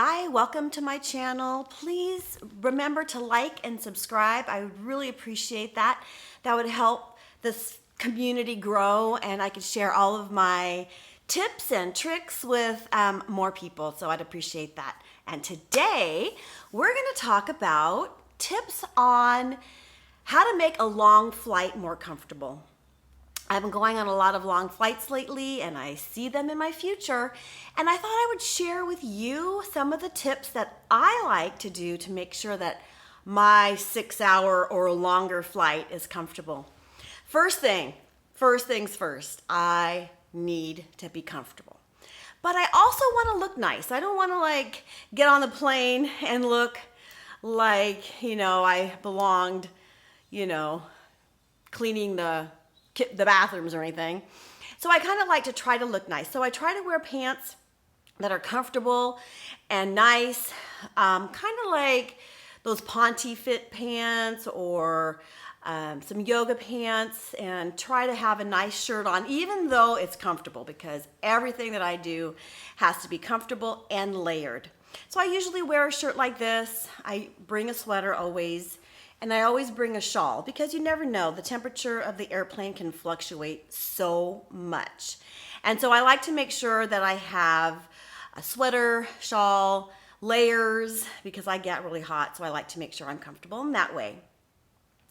Hi, welcome to my channel. Please remember to like and subscribe. I would really appreciate that. That would help this community grow and I could share all of my tips and tricks with more people, so I'd appreciate that. And today we're going to talk about tips on how to make a long flight more comfortable. I've been going on a lot of long flights lately and I see them in my future, and I thought I would share with you some of the tips that I like to do to make sure that my 6-hour or longer flight is comfortable. First things first, I need to be comfortable. But I also want to look nice. I don't want to get on the plane and look like, I belonged, cleaning the bathrooms or anything. So I kind of like to try to look nice. So I try to wear pants that are comfortable and nice, kind of like those Ponte fit pants or some yoga pants, and try to have a nice shirt on, even though it's comfortable, because everything that I do has to be comfortable and layered. So I usually wear a shirt like this. I bring a sweater always. And I always bring a shawl, because you never know, the temperature of the airplane can fluctuate so much. And so I like to make sure that I have a sweater, shawl, layers, because I get really hot, so I like to make sure I'm comfortable in that way.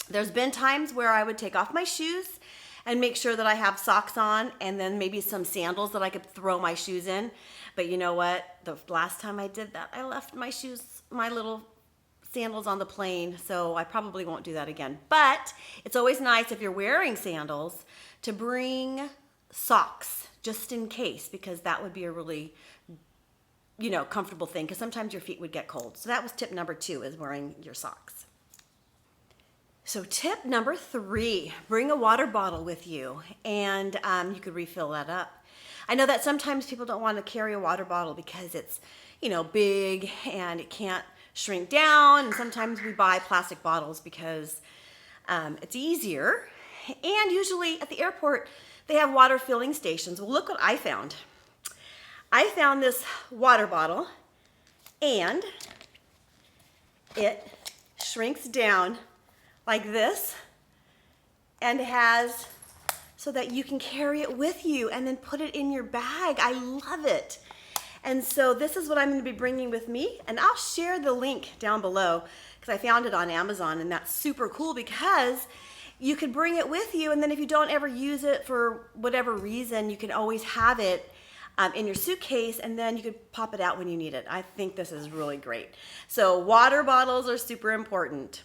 There's been times where I would take off my shoes and make sure that I have socks on, and then maybe some sandals that I could throw my shoes in. But you know what? The last time I did that, I left my shoes, my little sandals on the plane, so I probably won't do that again. But it's always nice if you're wearing sandals to bring socks just in case, because that would be a really comfortable thing, because sometimes your feet would get cold. So that was tip number 2, is wearing your socks. So tip number 3, bring a water bottle with you, and you could refill that up. I know that sometimes people don't want to carry a water bottle because it's big and it can't shrink down, and sometimes we buy plastic bottles because it's easier. And usually at the airport they have water filling stations. Well, look what I found. I found this water bottle, and it shrinks down like this and has so that you can carry it with you and then put it in your bag. I love it. And so this is what I'm going to be bringing with me, and I'll share the link down below because I found it on Amazon, and that's super cool because you could bring it with you, and then if you don't ever use it for whatever reason, you can always have it in your suitcase, and then you could pop it out when you need it. I think this is really great. So water bottles are super important.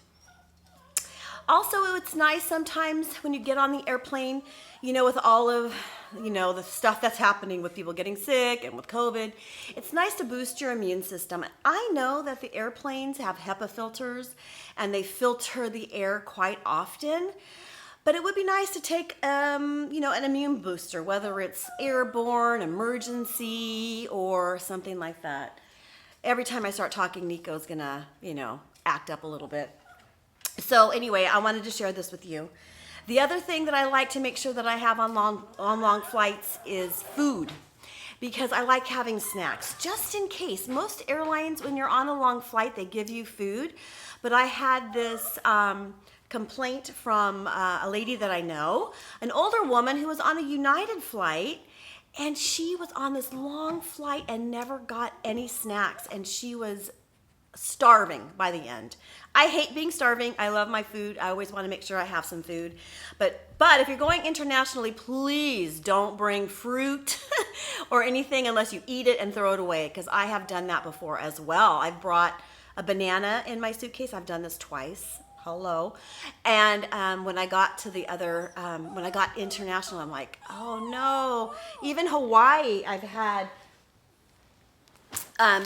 Also, it's nice sometimes when you get on the airplane, with all of, the stuff that's happening with people getting sick and with COVID, it's nice to boost your immune system. I know that the airplanes have HEPA filters and they filter the air quite often, but it would be nice to take, an immune booster, whether it's airborne, emergency, or something like that. Every time I start talking, Nico's gonna, act up a little bit. So anyway, I wanted to share this with you. The other thing that I like to make sure that I have on long flights is food, because I like having snacks just in case. Most airlines, when you're on a long flight, they give you food, but I had this complaint from a lady that I know, an older woman who was on a United flight, and she was on this long flight and never got any snacks, and she was starving by the end. I hate being starving. I love my food. I always want to make sure I have some food. But if you're going internationally, please don't bring fruit or anything unless you eat it and throw it away, because I have done that before as well. I've brought a banana in my suitcase. I've done this twice. Hello. And when I got to when I got international, I'm like, oh no. Even Hawaii, I've had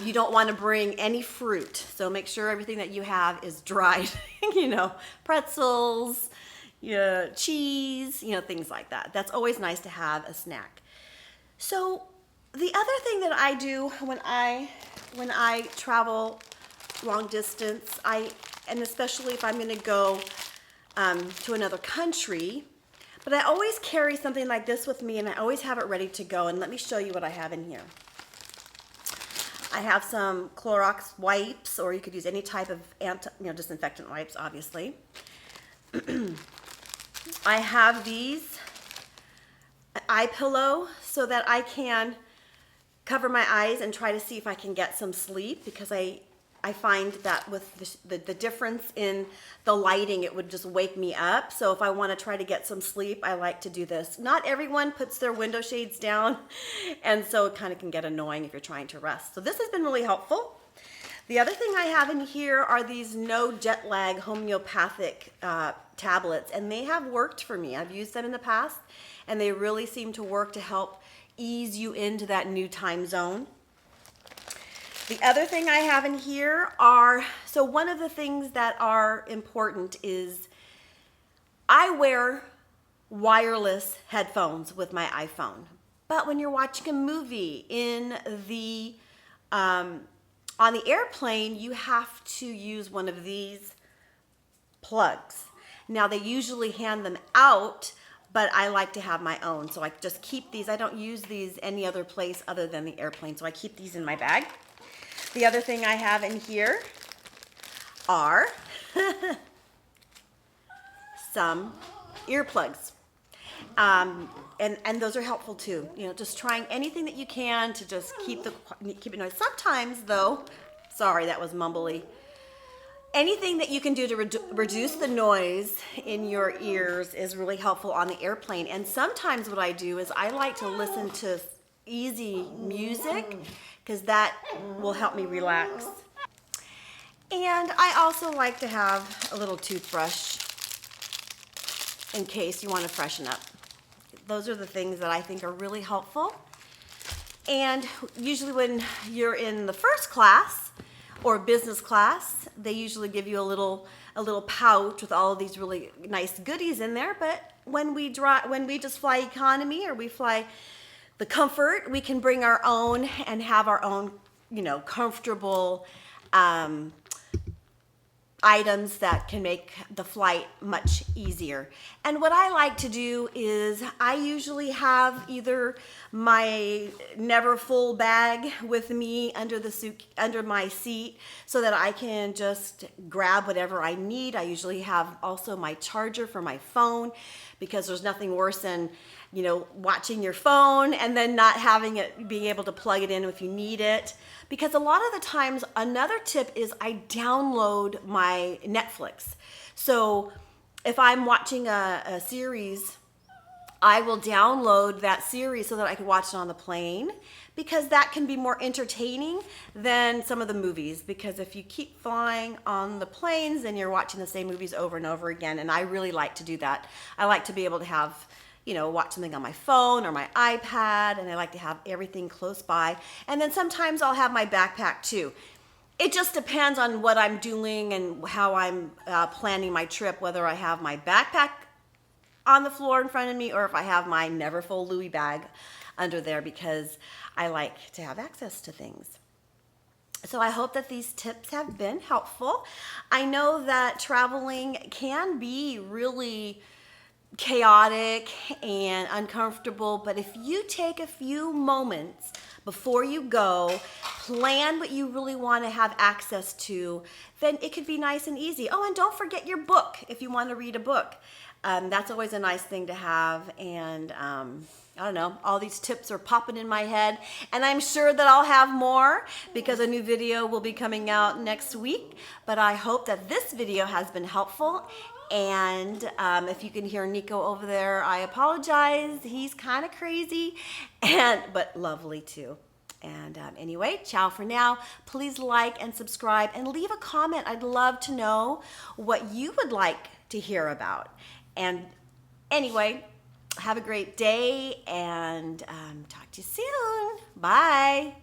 you don't want to bring any fruit, so make sure everything that you have is dried, pretzels, cheese, things like that. That's always nice to have a snack. So the other thing that I do when I travel long distance, and especially if I'm going to go to another country, but I always carry something like this with me, and I always have it ready to go. And let me show you what I have in here. I have some Clorox wipes, or you could use any type of disinfectant wipes, obviously. I have these eye pillow so that I can cover my eyes and try to see if I can get some sleep, because I find that with the difference in the lighting, it would just wake me up. So if I want to try to get some sleep, I like to do this. Not everyone puts their window shades down, and so it kind of can get annoying if you're trying to rest. So this has been really helpful. The other thing I have in here are these no jet lag homeopathic tablets, and they have worked for me. I've used them in the past, and they really seem to work to help ease you into that new time zone. The other thing I have in here are, so one of the things that are important is I wear wireless headphones with my iPhone. But when you're watching a movie on the airplane, you have to use one of these plugs. Now they usually hand them out, but I like to have my own. So I just keep these. I don't use these any other place other than the airplane. So I keep these in my bag. The other thing I have in here are some earplugs. And those are helpful too. Just trying anything that you can to just keep it noise. Sometimes though, sorry, that was mumbly. Anything that you can do to reduce the noise in your ears is really helpful on the airplane. And sometimes what I do is I like to listen to easy music, because that will help me relax. And I also like to have a little toothbrush in case you want to freshen up. Those are the things that I think are really helpful. And usually when you're in the first class or business class, they usually give you a little pouch with all of these really nice goodies in there. But when we just fly economy, or we fly the comfort, we can bring our own and have our own, comfortable items that can make the flight much easier. And what I like to do is I usually have either my never full bag with me under my seat, so that I can just grab whatever I need. I usually have also my charger for my phone, because there's nothing worse than watching your phone and then not being able to plug it in if you need it. Because a lot of the times, another tip is I download my Netflix. So if I'm watching a series, I will download that series so that I can watch it on the plane, because that can be more entertaining than some of the movies. Because if you keep flying on the planes, then you're watching the same movies over and over again. And I really like to do that. I like to be able to have watch something on my phone or my iPad, and I like to have everything close by. And then sometimes I'll have my backpack too. It just depends on what I'm doing and how I'm planning my trip, whether I have my backpack on the floor in front of me or if I have my never full Louis bag under there, because I like to have access to things. So I hope that these tips have been helpful. I know that traveling can be really chaotic and uncomfortable, but if you take a few moments before you go, plan what you really want to have access to, then it could be nice and easy. Oh, and don't forget your book if you want to read a book. That's always a nice thing to have. And I don't know, all these tips are popping in my head, and I'm sure that I'll have more because a new video will be coming out next week. But I hope that this video has been helpful. And if you can hear Nico over there, I apologize. He's kind of crazy, but lovely too. And anyway, ciao for now. Please like and subscribe and leave a comment. I'd love to know what you would like to hear about. And anyway, have a great day, and talk to you soon. Bye.